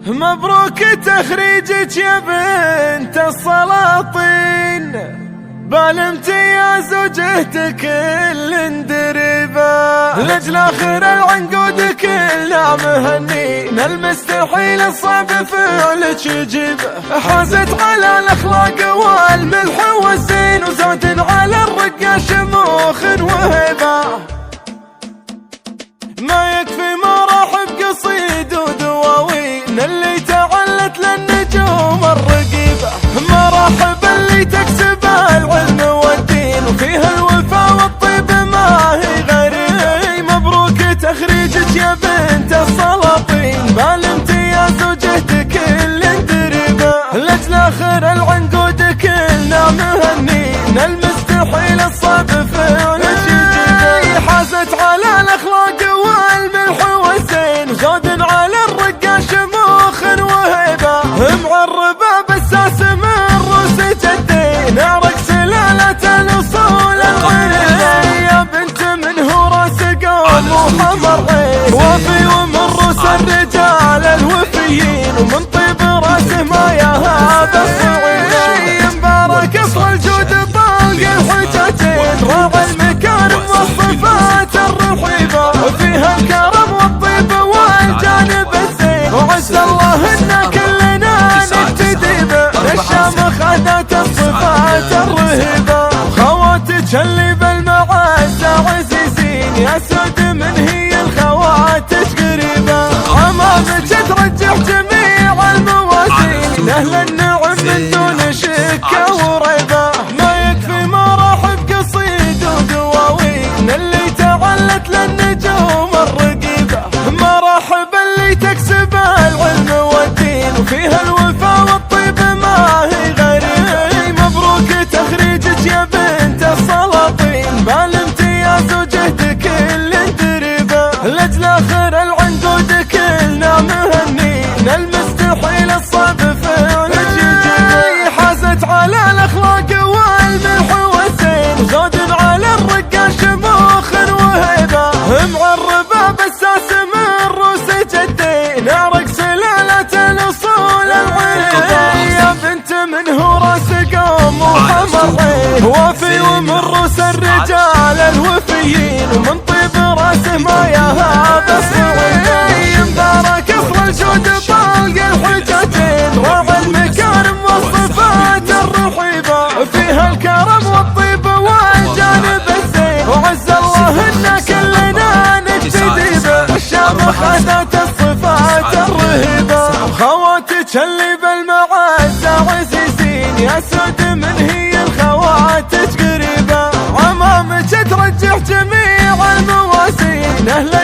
مبروك تخريجك يا بنت السلاطين، بالامتياز وجهتك الاندربا، لجل اخر العنقود كلنا مهنين، المستحيل الصعب فعلك يجيبه، حازت على الاخلاق والملح والزين، وزاد على الرقه شموخ وهبه، ما يكفي مراحب قصيد ودواوين اللي تعلت للنجوم الرقيبة، مراحب اللي تكسب العلم والدين، وفيها الوفا والطيب ما هي غيري، مبروك تخريجك يا بنت السلاطين، بالامتياز وجهتك الاندربا، لجل اخر العنقود كلنا مهنين، المستحيل الصعب فعلك يجيبه، حازت على الاخلاق زود على الرقة شموخ وهبة، معربة بالساس من روس جدين، عرق سلالة الأصول الغريبة، يا بنت من هو راس قوم وحمر عين، وفي ومن روس الرجال الوفيين، ومن طيب راسه ما يهاب الصعيد، مبارك اصل الجود طلق الحجتين، راعى المكارم والصفات الرحيبة، وفيها الكرم والطيب والجانب الزين، وعز الله ان كلنا نقتدي به، الشامخ ذات الصفات الرهيبة، خواتك اللي بالمعزة عزيزين، يا سود من هي الخواتك قريبة، امامك ترجح جميع الموازين، اهل النعم من دون شك وريبة، ما يكفي مراحب قصيد ودواوين اللي تعلت للنجوم الرقيبة، مراحب اللي تكسب العلم والدين، وفيها الوفا والطيب ما هي غيري، مبروك تخريجك يا بنت السلاطين، بالامتياز وجهتك الاندربا، لجل اخر العنقود كلنا مهنين، المستحيل الصعب فعلك يجيبه، حازت على الاخلاق والملح والزين، زود على الرقه شموخ وهبه، معربه بالساس من روس جدين، عرق سلاله الاصول الغريبه، يا بنت من هو راس قوم وحمر عين، وفي ومن روس الرجال الوفيين، ومن طيب راسه ما يهاب الصعيد، مبارك اصل الجود طلق الحجتين، راعى المكارم والصفات الرحيبة، فيها الكرم والطيب والجانب الزين، وعز الله ان كلنا نقتدي به، الشامخ ذات الصفات الرهيبة، خواتك اللي بالمعزة عزيزين، يا سود من هي الخواتك قريبة، امامك ترجح جميع الموازين، اهل